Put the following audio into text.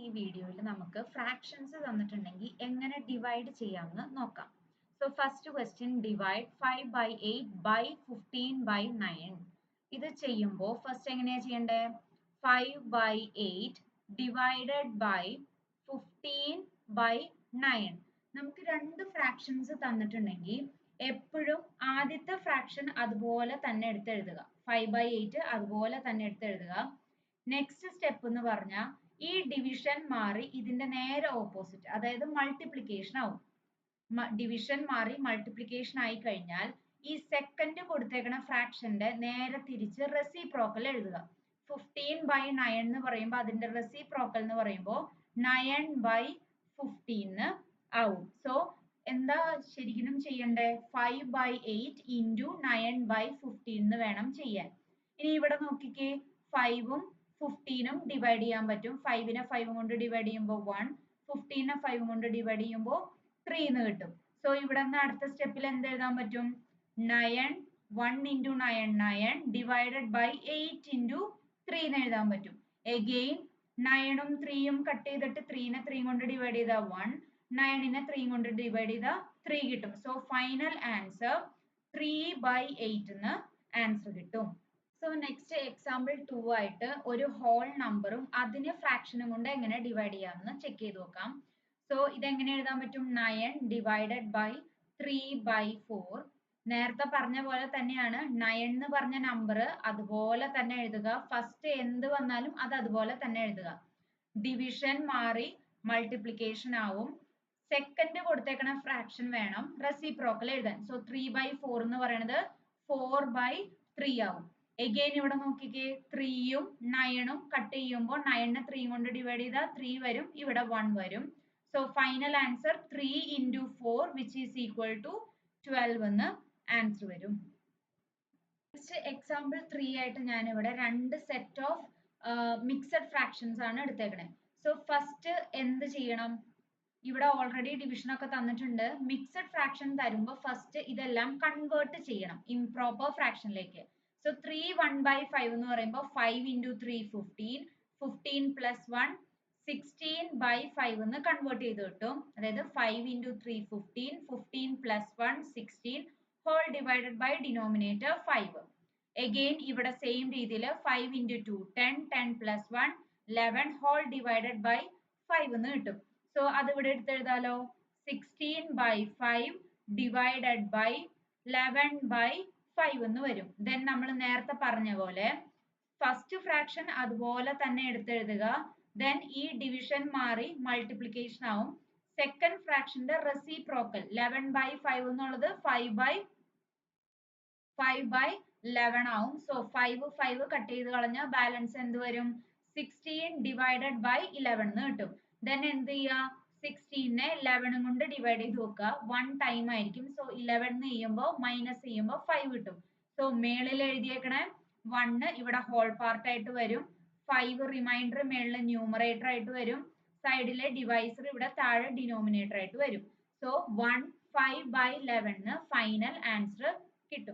ഈ വീഡിയോയിൽ നമുക്ക് ഫ്രാക്ഷൻസ് തന്നിട്ടുണ്ടെങ്കിൽ എങ്ങനെ ഡിവൈഡ് ചെയ്യാമെന്ന് നോക്കാം. So first question divide 5 by 8 by 15 by 9. ഇത് ചെയ്യുമ്പോൾ ഫസ്റ്റ് എങ്ങനെയാണ് ചെയ്യേണ്ടത്? 5 by 8 ഡിവൈഡഡ് ബൈ 15 by 9. നമുക്ക് രണ്ട് ഫ്രാക്ഷൻസ് തന്നിട്ടുണ്ടെങ്കിൽ എപ്പോഴും ആദ്യത്തെ ഫ്രാക്ഷൻ അതുപോലെ തന്നെ എടുത്തെഴുതുക. 5 by 8 അതുപോലെ തന്നെ എടുത്തെഴുതുക. നെക്സ്റ്റ് സ്റ്റെപ്പ് എന്ന് പറഞ്ഞാൽ ഈ ഡിവിഷൻ മാറി ഇതിന്റെ നേരെ ഓപ്പോസിറ്റ്, അതായത് മൾട്ടിപ്ലിക്കേഷൻ ആവും. ഡിവിഷൻ മാറി മൾട്ടിപ്ലിക്കേഷൻ ആയി കഴിഞ്ഞാൽ ഈ സെക്കൻഡ് കൊടുത്തേക്കണ ഫ്രാക്ഷന്റെ നേരെ തിരിച്ച് റെസിപ്രോക്കൽ എഴുതുക. 15 by 9 എന്ന് പറയുമ്പോൾ അതിന്റെ റെസിപ്രോക്കൽ എന്ന് പറയുമ്പോൾ 9 by 15 ആവും. സോ എന്താ ശരിക്കും ചെയ്യണ്ടേ? 5 by 8 into 9 by 15 എന്ന് വേണം ചെയ്യാൻ. ഇനി ഇവിടെ നോക്കിക്കേ, 5ഉം 15ഉം ഡിവൈഡ് ചെയ്യാൻ പറ്റും. 5നെ 5 കൊണ്ട് ഡിവൈഡ് ചെയ്യുമ്പോൾ 1, 15നെ 5 കൊണ്ട് ഡിവൈഡ് ചെയ്യുമ്പോൾ 3 എന്ന് കിട്ടും. സോ ഇവിടെ നിന്ന് അടുത്ത സ്റ്റെപ്പിൽ എന്ത് എഴുതാൻ പറ്റും? 9 1 into 9 9 ഡിവൈഡഡ് ബൈ 8 into 3 എന്ന് എഴുതാൻ പറ്റും. എഗെയിൻ 9ഉം 3ഉം കട്ട് ചെയ്തിട്ട് 3നെ 3 കൊണ്ട് ഡിവൈഡ് ചെയ്താൽ 1, 9നെ 3 കൊണ്ട് ഡിവൈഡ് ചെയ്താൽ 3 കിട്ടും. സോ ഫൈനൽ ആൻസർ 3 by 8 എന്ന് ആൻസർ കിട്ടും. സോ നെക്സ്റ്റ് എക്സാമ്പിൾ 2 ആയിട്ട് ഒരു ഹോൾ നമ്പറും അതിനെ ഫ്രാക്ഷനും കൊണ്ട് എങ്ങനെ ഡിവൈഡ് ചെയ്യാമെന്ന് ചെക്ക് ചെയ്ത് നോക്കാം. സോ ഇതെങ്ങനെ എഴുതാൻ പറ്റും? 9 ഡിവൈഡഡ് ബൈ 3 by 4. നേരത്തെ പറഞ്ഞ പോലെ തന്നെയാണ്. 9 എന്ന് പറഞ്ഞ നമ്പർ അതുപോലെ തന്നെ എഴുതുക. ഫസ്റ്റ് എന്ത് വന്നാലും അത് അതുപോലെ തന്നെ എഴുതുക. ഡിവിഷൻ മാറി മൾട്ടിപ്ലിക്കേഷൻ ആവും. സെക്കൻഡ് കൊടുത്തേക്കണ ഫ്രാക്ഷൻ വേണം റെസിപ്രോക്കൽ എഴുതാൻ. സോ 3 by 4 എന്ന് പറയുന്നത് 4 by 3 ആവും. എഗെയിൻ ഇവിടെ നോക്കിക്കേ, 3ഉം 9ഉം കട്ട് ചെയ്യുമ്പോൾ 9നെ 3 കൊണ്ട് ഡിവൈഡ് ചെയ്താൽ 3 വരും, ഇവിടെ 1 വരും. So final answer 3 into 4 which is equal to 12 എന്ന് ആൻസർ വരും. നെക്സ്റ്റ് എക്സാമ്പിൾ 3 ആയിട്ട് ഞാൻ ഇവിടെ രണ്ട് സെറ്റ് ഓഫ് മിക്സഡ് ഫ്രാക്ഷൻസ് ആണ് എടുത്തേക്കണേ. സോ ഫസ്റ്റ് എന്ത് ചെയ്യണം? ഇവിടെ ഓൾറെഡി ഡിവിഷൻ ഒക്കെ തന്നിട്ടുണ്ട്. മിക്സഡ് ഫ്രാക്ഷൻ തരുമ്പോൾ ഫസ്റ്റ് ഇതെല്ലാം കൺവേർട്ട് ചെയ്യണം ഇംപ്രോപ്പർ ഫ്രാക്ഷനിലേക്ക്. സോ 3 1 by 5 എന്ന് പറയുമ്പോൾ 5 into 3 15, 15 plus 1 16 by 5 എന്ന് കൺവേർട്ട് ചെയ്ത് കിട്ടും. അതായത് 5 into 3 15, 15 plus 1 16 whole divided by denominator 5. Again ഇവിടെ സെയിം രീതിയിൽ 5 into 2 10, 10 plus 1 11 whole divided by 5 എന്ന് കിട്ടും. സോ അത് ഇവിടെ എടുത്തെഴുതാലോ. 16 by 5 divided by 11 by 5 എന്ന് വരും. ദെൻ നമ്മൾ നേരത്തെ പറഞ്ഞ പോലെ ഫസ്റ്റ് ഫ്രാക്ഷൻ അതുപോലെ തന്നെ എടുത്തെഴുതുക. ദെൻ ഈ ഡിവിഷൻ മാറി മൾട്ടിപ്ലിക്കേഷൻ ആവും. സെക്കൻഡ് ഫ്രാക്ഷന്റെ റെസിപ്രോക്കൽ 11 by 5 എന്നുള്ളത് 5 by 11 ആവും. സോ 5 കട്ട് ചെയ്ത് കളഞ്ഞാൽ ബാലൻസ് എന്ത് വരും? 16 divided by 11 എന്ന് കിട്ടും. ദെൻ എന്ത് ചെയ്യുക? 16നെ 11 കൊണ്ട് ഡിവൈഡ് ചെയ്ത് നോക്കുക. 1 ടൈം ആയിരിക്കും. സോ 11 ചെയ്യുമ്പോൾ മൈനസ് ചെയ്യുമ്പോൾ 5 കിട്ടും. സോ മേളിൽ എഴുതിയേക്കണ 1 ഇവിടെ ഹോൾ പാർട്ട് ആയിട്ട് വരും. 5 റിമൈൻഡർ മേളിൽ ന്യൂമറേറ്റർ ആയിട്ട് വരും. സൈഡിലെ ഡിവൈസർ ഇവിടെ താഴെ ഡിനോമിനേറ്റർ ആയിട്ട് വരും. സോ 1 5 by 11 ഫൈനൽ ആൻസർ കിട്ടും.